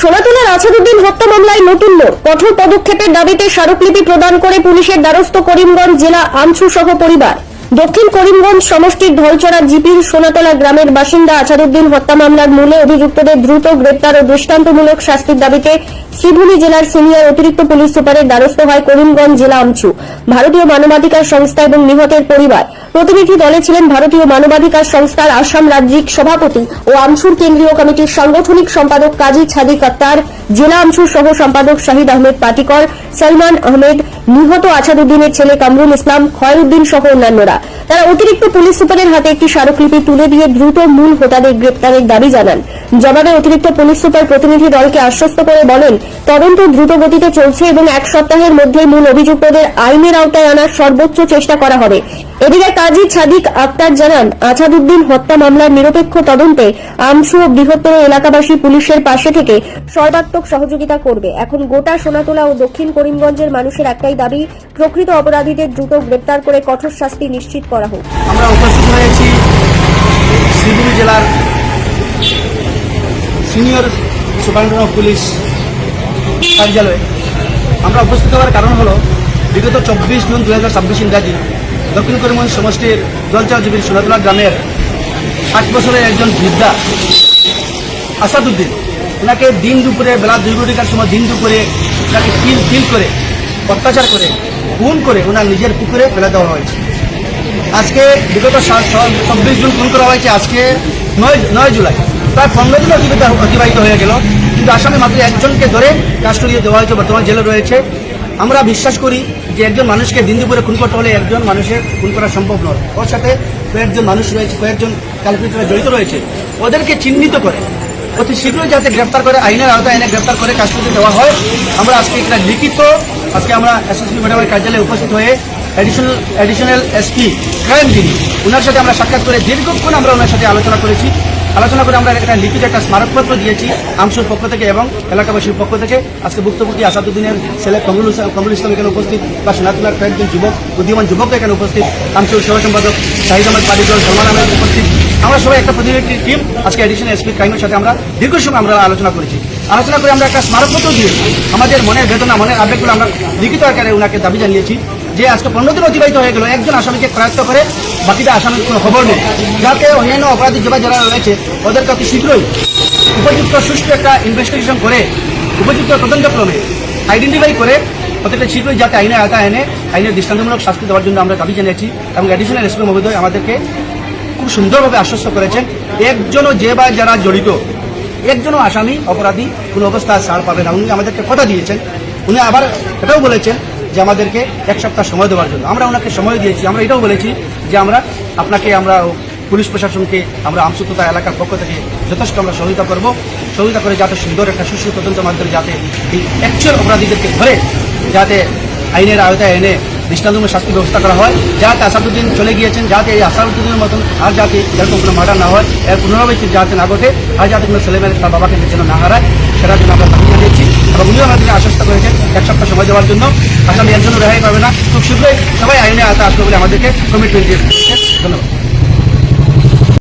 সোনাতলার আছাদুদ্দিন হত্যা মামলায় নতুন মোড়, কঠোর পদক্ষেপের দাবিতে স্মারকলিপি প্রদান করে পুলিশের দ্বারস্থ করিমগঞ্জ জেলা আমছু সহ পরিবার। দক্ষিণ করিমগঞ্জ সমষ্টির ধলচড়া জিপির সোনাতলা গ্রামের বাসিন্দা আছাদুদ্দিন হত্যা মামলার মূলে অভিযুক্তদের দ্রুত গ্রেপ্তার ও দৃষ্টান্তমূলক শাস্তির দাবিতে শ্রীভূমি জেলার সিনিয়র অতিরিক্ত পুলিশ সুপারের দ্বারস্থ হয় করিমগঞ্জ জেলা আমছু, ভারতীয় মানবাধিকার সংস্থা এবং নিহতের পরিবার। প্রতিনিধি দলে ছিলেন ভারতীয় মানবাধিকার সংস্থার আসাম রাজ্যিক সভাপতি ও আমছুর কেন্দ্রীয় কমিটির সাংগঠনিক সম্পাদক কাজী ছাদিক আক্তার, জেলা আমছুর সহ সম্পাদক শাহিদ আহমেদ পাটিকর, সলমান আহমেদ, নিহত আছাদুদ্দিনের ছেলে কামরুল ইসলাম, খয়রুদ্দিন সহ অন্যান্যরা। তারা অতিরিক্ত পুলিশ সুপারের হাতে একটি স্মারকলিপি তুলে দিয়ে দ্রুত মূল হোতাদের গ্রেপ্তারের দাবি জানান। জবাবে অতিরিক্ত পুলিশ সুপার প্রতিনিধি দলকে আশ্বস্ত করে বলেন, তদন্ত দ্রুত গতিতে চলছে এবং এক সপ্তাহের মধ্যে মূল অভিযুক্তদের আইনের আওতায় আনার সর্বোচ্চ চেষ্টা করা হবে। এদিকে কাজী ছাদিক আক্তার জানান, আছাদুদ্দিন হত্যা মামলার নিরপেক্ষ তদন্তে আমছু ও বৃহত্তর এলাকাবাসী পুলিশের পাশে থেকে সর্বাত্মক সহযোগিতা করবে। এখন গোটা সোনাতলা ও দক্ষিণ করিমগঞ্জের মানুষের একটাই দাবি, প্রকৃত অপরাধীদের দ্রুত গ্রেপ্তার করে কঠোর শাস্তি নিশ্চিত করা হোক। আমরা উপস্থিত হয়েছি শ্রীভূমি জেলার সিনিয়র সুপারিনটেন্ডেন্ট অফ পুলিশ কার্যালয়ে। আমরা উপস্থিত হওয়ার কারণ হলো, বিগত 24 জুন 2026 ইংরাজি দক্ষিণ করিমগঞ্জ সমষ্টির দলচড়া জিপির সোনাতলা গ্রামের 60 বছরের একজন বৃদ্ধা আসাদুদ্দিন, ওনাকে দিন দুপুরে বেলা 2 ঘটিকার সময় দিন দুপুরে ওনাকে কিল করে অত্যাচার করে খুন করে ওনার নিজের পুকুরে ফেলে দেওয়া হয়েছে। আজকে বিগত 24 জুন খুন করা হয়েছে, আজকে 9 জুলাই, প্রায় 15 দিন অতিবাহিত হয়ে গেল, কিন্তু আসামে মাত্র একজনকে ধরে কাস্টডি দেওয়া হয়েছে, বর্তমান জেলে রয়েছে। আমরা বিশ্বাস করি যে একজন মানুষকে দিন দুপুরে খুন করতে হলে একজন মানুষের খুন করা সম্ভব নয়। ওর সাথে কয়েকজন মানুষ রয়েছে, কয়েকজন কালপিটরা জড়িত রয়েছে। ওদেরকে চিহ্নিত করে অতি শীঘ্রই যাতে গ্রেফতার করে আইনের আওতায় এনে গ্রেফতার করে কাস্টডি দেওয়া হয়। আমরা আজকে একটা লিখিত আমরা এসএসপি ম্যাডামের কার্যালয়ে উপস্থিত হয়ে অ্যাডিশনাল এসপি ক্রাইম যিনি, ওনার সাথে আমরা সাক্ষাৎ করে দীর্ঘক্ষণ আমরা ওনার সাথে আলোচনা করে আমরা একটা লিখিত একটা স্মারকপত্র দিয়েছি আমছুর পক্ষ থেকে এবং এলাকাবাসীর পক্ষ থেকে। আজকে ভুক্তভোগী আসাদুদ্দিনের ছেলে কামরুল ইসলাম এখানে উপস্থিত, বা সোনাতলার কয়েকজন বুদ্ধিমান যুবক এখানে উপস্থিত, আমছুর সহ সম্পাদক শাহিদ আহমেদ পাটিকর, সলমান আহমেদ উপস্থিত। আমরা সবাই একটা প্রতিনিধি টিম আজকে অ্যাডিশনাল এসপি ক্রাইমের সাথে আমরা দীর্ঘ সময় আমরা আলোচনা করে আমরা একটা স্মারকপত্র দিয়েছি। আমাদের মনের বেদনা, মনের আবেগগুলো আমরা লিখিত আকারে ওনাকে দাবি জানিয়েছি যে আজকে 15 দিন অতিবাহিত হয়ে গেল, একজন আসামিকে করায়ত্ত করে বাকিটা আসামির কোনো খবর নেই, যাতে অন্যান্য অপরাধী যারা রয়েছে ওদেরকে অতি শীঘ্রই উপযুক্ত সুষ্ঠু একটা ইনভেস্টিগেশন করে উপযুক্ত তদন্তক্রমে আইডেন্টিফাই করে প্রত্যেকটা শীঘ্রই যাতে আইনের আওতায় এনে আইনের দৃষ্টান্তমূলক শাস্তি দেওয়ার জন্য আমরা দাবি জানিয়েছি। এবং অ্যাডিশনাল এসপি মহোদয় আমাদেরকে খুব সুন্দরভাবে আশ্বস্ত করেছেন, একজনও যারা জড়িত, একজনও আসামি অপরাধী কোনো অবস্থায় ছাড় পাবে না। উনি আমাদেরকে কথা দিয়েছেন। উনি আবার এটাও বলেছেন যে আমাদেরকে 1 সপ্তাহ সময় দেওয়ার জন্য। আমরা ওনাকে সময় দিয়েছি। আমরা এটাও বলেছি যে আমরা পুলিশ প্রশাসনকে আমরা আমছু তথা এলাকার পক্ষ থেকে যথেষ্ট আমরা সহযোগিতা করে যাতে সুন্দর একটা সুষ্ঠু তদন্তের মাধ্যমে যাতে এই অ্যাকচুয়াল অপরাধীদেরকে ধরে যাতে আইনের আওতায় এনে দৃষ্টান্তমূলক শাস্তি ব্যবস্থা করা হয়, যাতে আসাদুদ্দিন চলে গিয়েছেন, যাতে এই আসাদুদ্দিনের মতন আর যাতে এরকম কোনো মার্ডার না হয়, এর পুনরাবৃত্তি যাতে না ঘটে, আর যাতে কোনো ছেলেমেয়ে তার বাবাকে যেন না হারায়, সেটার জন্য আমরা দাবি জানিয়েছি। এবং উনিও আমাদেরকে আশ্বস্ত করেছেন 1 সপ্তাহ সময় দেওয়ার জন্য। আসামি একজনও রেহাই পাবে না, খুব শীঘ্রই সবাই আইনের আওতায় আসবে বলে আমাদেরকে কমিটমেন্ট দিয়েছে। ধন্যবাদ।